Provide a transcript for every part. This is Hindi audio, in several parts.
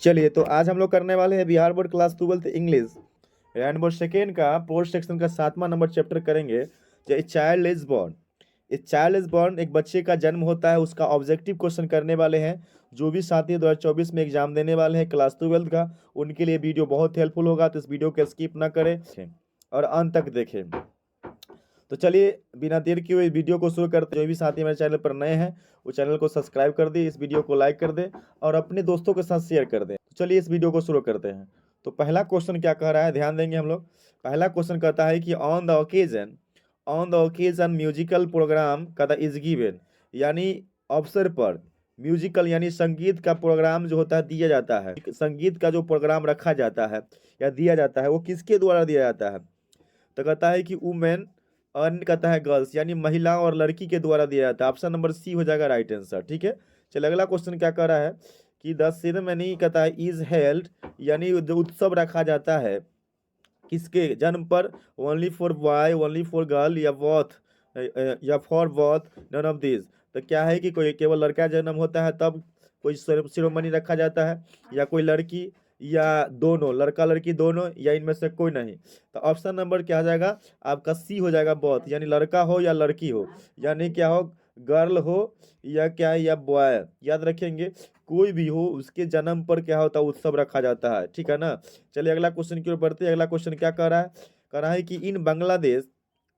चलिए, तो आज हम लोग करने वाले हैं Bihar board class 12th English रैंड बोर्ड सेकेंड का फोर्थ सेक्शन का 7वां नंबर चैप्टर करेंगे। जो चाइल्ड इज बॉर्न, इस चाइल्ड इज बॉर्न एक बच्चे का जन्म होता है, उसका ऑब्जेक्टिव क्वेश्चन करने वाले हैं। जो भी साथी 2024 में एग्जाम देने वाले हैं क्लास 12th का, उनके लिए वीडियो बहुत हेल्पफुल होगा, तो इस वीडियो को स्किप ना करें और अंत तक देखें। तो चलिए बिना देर किए हुए वीडियो को शुरू करते हैं। जो भी साथी मेरे चैनल पर नए हैं वो चैनल को सब्सक्राइब कर दे, इस वीडियो को लाइक कर दे और अपने दोस्तों के साथ शेयर कर दे। तो चलिए इस वीडियो को शुरू करते हैं। तो पहला क्वेश्चन क्या कह रहा है, ध्यान देंगे हम लोग। पहला क्वेश्चन कहता है कि on the occasion musical program कहता इज गिवन, यानी अवसर पर म्यूजिकल यानी संगीत का प्रोग्राम जो होता है दिया जाता है। संगीत का जो प्रोग्राम रखा जाता है या दिया जाता है वो किसके द्वारा दिया जाता है। तो कहता है कि वुमेन, अन्य कहता है गर्ल्स यानी महिला और लड़की के द्वारा दिया जाता है। ऑप्शन नंबर सी हो जाएगा राइट आंसर। ठीक है, चलिए अगला क्वेश्चन क्या कर रहा है कि द सेरेमनी कहता है इज हेल्ड, यानी जो उत्सव रखा जाता है किसके जन्म पर, only for boy, only for girl या बोथ, या for both, none of this. तो क्या है कि कोई केवल लड़का जन्म होता है तब कोई सेरेमनी रखा जाता है, या कोई लड़की, या दोनों, लड़का लड़की दोनों, या इनमें से कोई नहीं। तो ऑप्शन नंबर क्या आ जाएगा आपका सी हो जाएगा बोथ, यानी लड़का हो या लड़की हो, यानी क्या हो गर्ल हो या क्या है या बॉय। याद रखेंगे कोई भी हो उसके जन्म पर क्या होता है उत्सव रखा जाता है। ठीक है ना। चलिए अगला क्वेश्चन की ओर बढ़ते हैं। अगला क्वेश्चन क्या कर रहा है, कह रहा है कि इन बांग्लादेश,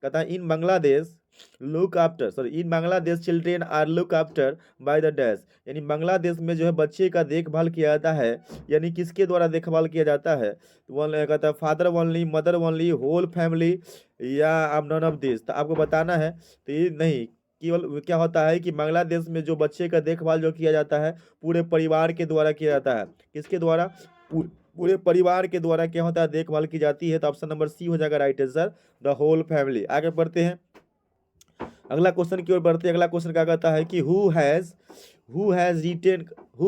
कहता है in Bangladesh look after, sorry in Bangladesh children are look after by the dash, यानी बांग्लादेश में जो है बच्चे का देखभाल किया जाता है, यानी किसके द्वारा देखभाल किया जाता है। वन कहता है father only, mother only, whole family, या अब नन ऑफ दिस। तो आपको बताना है तो ये नहीं, केवल क्या होता है कि बांग्लादेश में जो बच्चे का देखभाल जो किया जाता है पूरे परिवार के द्वारा किया जाता है। किसके द्वारा, पूरे परिवार के द्वारा क्या होता है देखभाल की जाती है। तो ऑप्शन नंबर सी हो जाएगा right answer, the whole family. आगे बढ़ते हैं, अगला क्वेश्चन की ओर बढ़ते हैं। अगला क्वेश्चन क्या कहता है कि who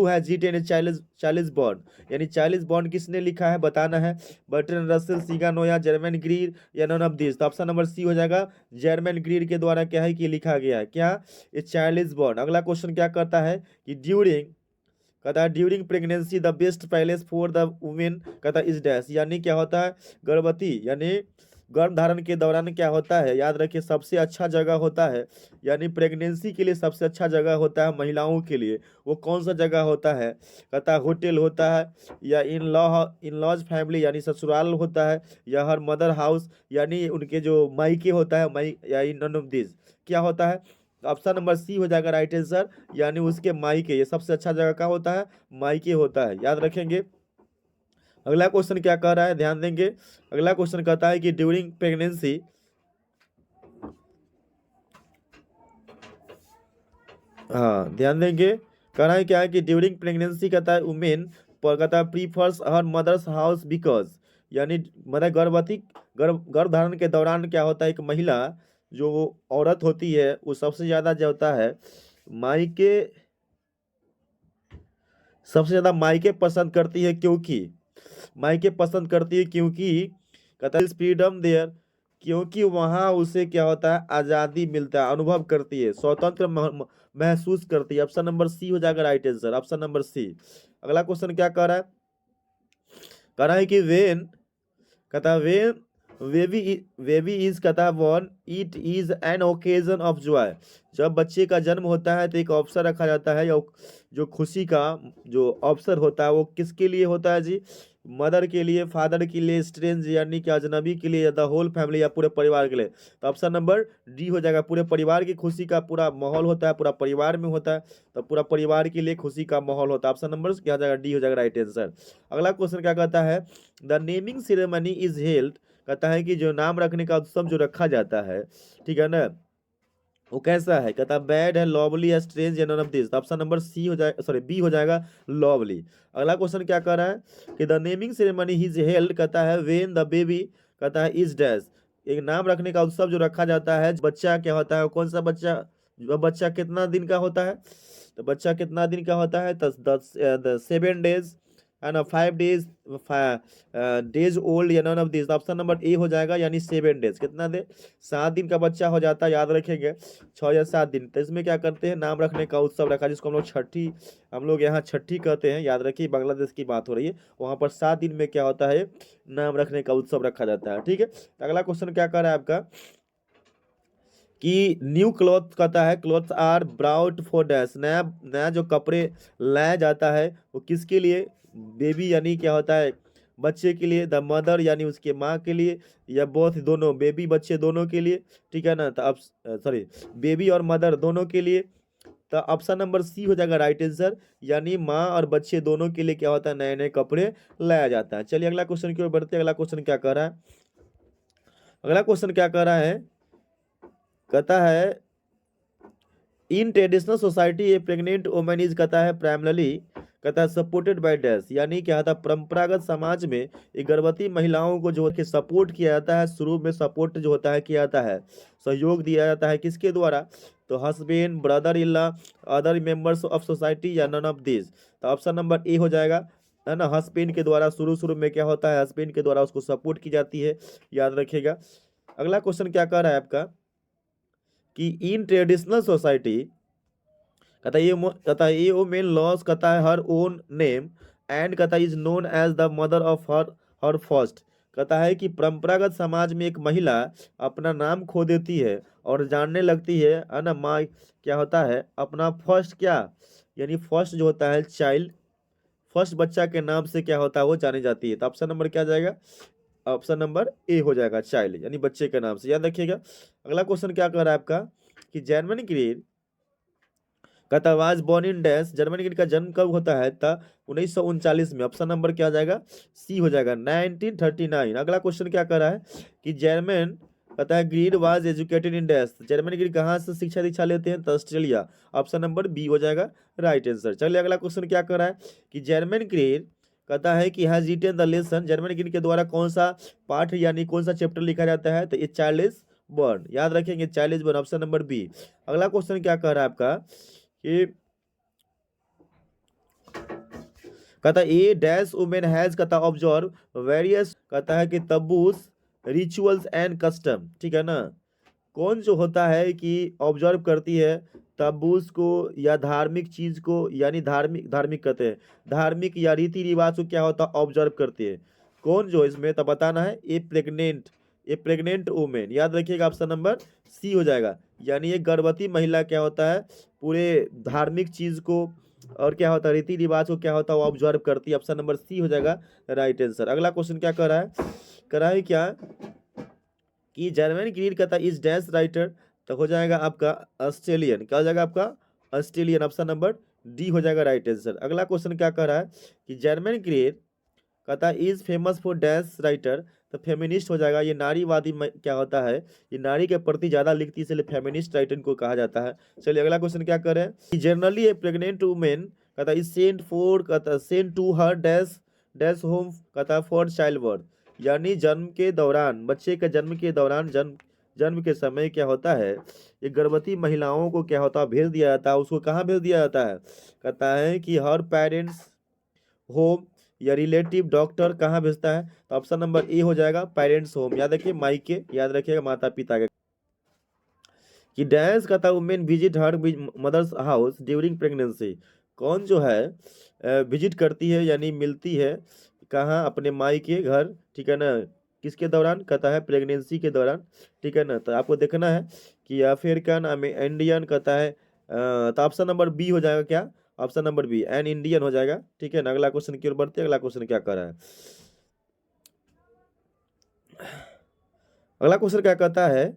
has retain a child born, यानी चाइल्ड बॉर्न किसने लिखा है बताना है। बर्ट्रैंड रसेल, सिगानोया, जर्मन ग्रीर, या नन ऑफ दिस। तो ऑप्शन नंबर सी हो जाएगा, जर्मन ग्रीर के द्वारा क्या है कि लिखा गया है क्या, ए चाइल्ड बॉर्न। अगला क्वेश्चन क्या करता है कि कहता है during pregnancy the best palace for the women कहता है इज डैश, यानी क्या होता है गर्भवती यानी गर्भ धारण के दौरान क्या होता है, याद रखिए सबसे अच्छा जगह होता है, यानी प्रेगनेंसी के लिए सबसे अच्छा जगह होता है महिलाओं के लिए। वो कौन सा जगह होता है, कहता है होटल होता है, या इन लॉज फैमिली यानी ससुराल होता है, या हर मदर हाउस यानी उनके जो मायके होता है या इन नन ऑफ दिस क्या होता है। ऑप्शन नंबर सी हो जाएगा राइट आंसर, यानी उसके मायके, ये सबसे अच्छा जगह का होता है मायके होता है, याद रखेंगे। अगला क्वेश्चन क्या कह रहा है ध्यान देंगे। अगला क्वेश्चन कहता है कि ड्यूरिंग प्रेगनेंसी, हाँ ध्यान देंगे, कह रहा है क्या है कि ड्यूरिंग प्रेगनेंसी कहता है वुमेन पर कहता है prefers her mother's house because, यानी मतलब गर्भ धारण के दौरान क्या होता है एक महिला जो औरत होती है वो सबसे ज़्यादा जो होता है मायके, सबसे ज़्यादा मायके पसंद करती है, क्योंकि मायके पसंद करती है क्योंकि कहता है फ्रीडम देयर, क्योंकि वहाँ उसे क्या होता है आज़ादी मिलता है, अनुभव करती है, स्वतंत्र महसूस करती है। ऑप्शन नंबर सी हो जाएगा right answer, option number C. अगला क्वेश्चन क्या कह रहा है, कह रहा है कि वेन, कहता है वेन बेबी इज कहता है born it is an occasion of Joy, जब बच्चे का जन्म होता है तो एक अवसर रखा जाता है, या जो खुशी का जो अवसर होता है वो किसके लिए होता है जी, मदर के लिए, फादर के लिए, स्ट्रेंज यानी कि अजनबी के लिए, द होल फैमिली या पूरे परिवार के लिए। तो ऑप्शन नंबर डी हो जाएगा, पूरे परिवार की खुशी का पूरा माहौल होता है, पूरा परिवार में होता है, तो पूरा परिवार के लिए खुशी का माहौल होता है। ऑप्शन नंबर क्या हो जाएगा डी हो जाएगा राइट आंसर। अगला क्वेश्चन क्या कहता है, the naming ceremony is held, कहता है कि जो नाम रखने का उत्सव जो रखा जाता है, ठीक है ना, वो कैसा है, कहता है बैड है, लवली है, स्ट्रेंज या none of this. Option number C हो जाएगा, सॉरी बी हो जाएगा लवली। अगला क्वेश्चन क्या कर रहा है कि the naming ceremony is held, कहता है व्हेन द बेबी कहता है इज डैश, एक नाम रखने का उत्सव जो रखा जाता है बच्चा क्या होता है, कौन सा बच्चा, बच्चा कितना दिन का होता है, तो बच्चा कितना दिन का होता है, 7 days, है ना, 5 डेज, डेज ओल्ड या none of this, option number A हो जाएगा, यानी 7 डेज। कितना दे, 7 दिन का बच्चा हो जाता है, याद रखेंगे 6 या 7 दिन। तो इसमें क्या करते हैं, नाम रखने का उत्सव रखा, जिसको हम लोग छठी, हम लोग यहाँ छठी कहते हैं, याद रखिए, बांग्लादेश की बात हो रही है। वहाँ पर 7 दिन में क्या होता है, नाम रखने का उत्सव रखा जाता है। ठीक है, तो अगला क्वेश्चन क्या कर रहा है आपका कि न्यू क्लॉथ कहता है, clothes are brought for dash, नया नया जो कपड़े लाया जाता है वो किसके लिए, बेबी यानी क्या होता है, बच्चे के लिए, द मदर यानी उसके माँ के लिए, या बोथ दोनों, बेबी बच्चे दोनों के लिए। ठीक है ना, तो अब सॉरी, बेबी और मदर दोनों के लिए। तो ऑप्शन नंबर सी हो जाएगा राइट आंसर, यानी माँ और बच्चे दोनों के लिए क्या होता है, नए नए कपड़े लाया जाता है। चलिए अगला क्वेश्चन की ओर बढ़ते हैं। अगला क्वेश्चन क्या कह रहा है, अगला क्वेश्चन क्या कह रहा है, कहता है in traditional society A pregnant women is, कहता है प्राइमरली, कहता है सपोर्टेड बाय डैश, यानी क्या होता है, परंपरागत समाज में ये गर्भवती महिलाओं को जो है सपोर्ट किया जाता है, शुरू में सपोर्ट जो होता है किया जाता है, सहयोग दिया जाता है, किसके द्वारा, तो husband, brother in law, other members of society, या नन ऑफ दिस। तो ऑप्शन नंबर ए हो जाएगा, है ना, हस्बैंड के द्वारा, शुरू शुरू में क्या होता है, हस्बैंड के द्वारा उसको सपोर्ट की जाती है, याद रखिएगा। अगला क्वेश्चन क्या कह रहा है आपका कि इन ट्रेडिशनल सोसाइटी, कहता है ये वुमेन लॉस, कहता है हर ओन नेम एंड, कहता है is known as the mother of her her first, कहता है कि परंपरागत समाज में एक महिला अपना नाम खो देती है और जानने लगती है ना, माँ क्या होता है, अपना फर्स्ट क्या, यानी फर्स्ट जो होता है चाइल्ड, फर्स्ट बच्चा के नाम से क्या होता है वो जानी जाती है। तो ऑप्शन नंबर क्या जाएगा, ऑप्शन नंबर ए हो जाएगा, चाइल्ड यानी बच्चे के नाम से, याद रखिएगा। अगला क्वेश्चन क्या कर रहा है आपका कि जर्मनी ग्रीन, कहता was born in dash, Germany green का जन्म कब होता है, था 1939 में। ऑप्शन नंबर क्या आ जाएगा, सी हो जाएगा, 1939। अगला क्वेश्चन क्या कर रहा है कि जर्मन, कहता है green was educated in dash, Germany green कहाँ से शिक्षा दीक्षा लेते हैं, तो ऑस्ट्रेलिया। ऑप्शन नंबर बी हो जाएगा राइट आंसर। चलिए अगला क्वेश्चन क्या कर रहा है कि जर्मन ग्रीन, कहता है कि has written the lesson, German Green के द्वारा कौन सा पाठ यानी कौन सा चैप्टर लिखा जाता है, तो ये चाइल्ड इज बॉर्न, याद रखेंगे child is born, option number B. अगला क्वेश्चन क्या कह रहा है आपका कि कहता है ए डैश वुमेन हैज, कहता ऑब्जर्व वेरियस, कहता है कि तबूस, रिचुअल्स एंड कस्टम। ठीक है ना, कौन जो होता है कि ऑब्जर्व करती है तबूस को या धार्मिक चीज को, यानी धार्मिक, धार्मिक कहते हैं, धार्मिक या रीति रिवाज को क्या होता है ऑब्जर्व करती है, कौन जो इसमें, तो बताना है, ए प्रेग्नेंट वुमेन, याद रखिएगा ऑप्शन नंबर सी हो जाएगा, यानी एक गर्भवती महिला क्या होता है पूरे धार्मिक चीज को और क्या होता है रीति रिवाज को क्या होता है वो ऑब्जर्व करती है। ऑप्शन नंबर सी हो जाएगा राइट आंसर। अगला क्वेश्चन क्या कर रहा है, कर रहा है क्या कि जर्मन ग्रीन कहता है इज डैश राइटर, तो हो जाएगा आपका ऑस्ट्रेलियन, क्या हो जाएगा आपका ऑस्ट्रेलियन, ऑप्शन नंबर डी हो जाएगा राइट आंसर। अगला क्वेश्चन क्या कर रहा है कि जर्मन ग्रीन, कहता है is famous for dash writer, तो फेमिनिस्ट हो जाएगा, ये नारीवादी क्या होता है, ये नारी के प्रति ज्यादा लिखती है, इसलिए फेमिनिस्ट राइटर को कहा जाता है। चलिए अगला क्वेश्चन क्या करें कि जनरली ए प्रेग्नेंट वुमेन, कहता है इज सेंट फॉर, कहता है sent to her dash dash home, कहता है फॉर चाइल्ड बर्थ, यानी जन्म के दौरान, बच्चे के जन्म के दौरान, जन्म जन्म के समय क्या होता है, ये गर्भवती महिलाओं को क्या होता है भेज दिया जाता है, उसको कहाँ भेज दिया जाता है, कहता है कि हर पेरेंट्स होम या रिलेटिव डॉक्टर कहाँ भेजता है, तो ऑप्शन नंबर ए हो जाएगा पेरेंट्स होम, याद रखिए मायके, याद रखिएगा माता पिता के। कि डैश कहता है women visit her mother's house during pregnancy, कौन जो है विजिट करती है यानी मिलती है कहाँ, अपने माई के घर, ठीक है ना, किसके दौरान, कहता है प्रेगनेंसी के दौरान। ठीक है ना, तो आपको देखना है कि अफ्रीकन इंडियन, कहता है तो ऑप्शन नंबर बी हो जाएगा क्या, option number B an Indian हो जाएगा। ठीक है ना, अगला क्वेश्चन की ओर बढ़ते हैं। अगला क्वेश्चन क्या कर रहा है, अगला क्वेश्चन क्या कहता है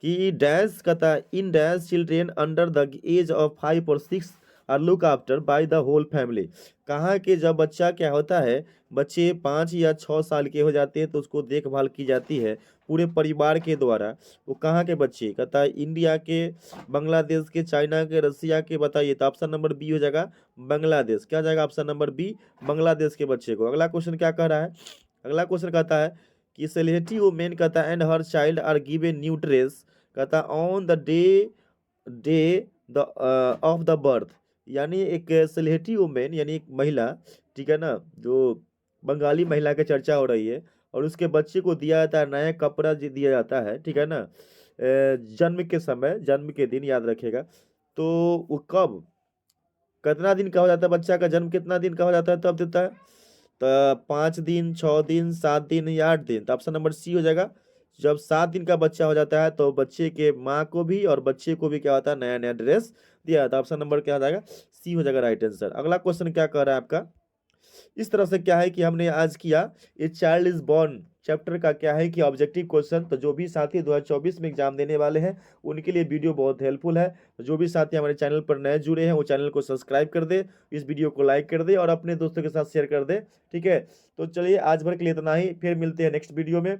कि डैश, कहता है in dash children under the age of 5 और 6 are look after by the whole family, कहाँ के जब बच्चा क्या होता है, बच्चे 5 या 6 साल के हो जाते हैं तो उसको देखभाल की जाती है पूरे परिवार के द्वारा। वो कहाँ के बच्चे, कहता है इंडिया के, बांग्लादेश के, चाइना के, रसिया के, बताइए। तो ऑप्शन नंबर बी हो जाएगा बांग्लादेश, क्या जाएगा ऑप्शन नंबर बी, बांग्लादेश के बच्चे को। अगला क्वेश्चन क्या कह रहा है, अगला क्वेश्चन कहता है कि सेलिब्रिटी वुमेन, कहता है and her child are given new dress, कहता on the day day the of the birth, यानी एक सलेहटी वुमेन यानी एक महिला, ठीक है ना, जो बंगाली महिला की चर्चा हो रही है, और उसके बच्चे को दिया जाता है नया कपड़ा दिया जाता है, ठीक है ना, जन्म के समय, जन्म के दिन याद रखिएगा। तो वो कब, कितना दिन का हो जाता है, बच्चा का जन्म कितना दिन का हो जाता है तब देता है, तो 5 दिन, 6 दिन, 7 दिन या 8 दिन, तो ऑप्शन नंबर सी हो जाएगा। जब 7 दिन का बच्चा हो जाता है तो बच्चे के माँ को भी और बच्चे को भी क्या होता है, नया नया ड्रेस दिया जाता है। ऑप्शन नंबर क्या हो जाएगा, सी हो जाएगा राइट आंसर। अगला क्वेश्चन क्या कह रहा है आपका, इस तरह से क्या है कि हमने आज किया ये चाइल्ड इज बॉर्न चैप्टर का क्या है कि ऑब्जेक्टिव क्वेश्चन। तो जो भी साथी 2024 में एग्जाम देने वाले हैं उनके लिए वीडियो बहुत हेल्पफुल है। तो जो भी साथी हमारे चैनल पर नए जुड़े हैं वो चैनल को सब्सक्राइब कर दे, इस वीडियो को लाइक कर दे और अपने दोस्तों के साथ शेयर कर दे, ठीक है। तो चलिए आज भर के लिए इतना ही, फिर मिलते हैं नेक्स्ट वीडियो में।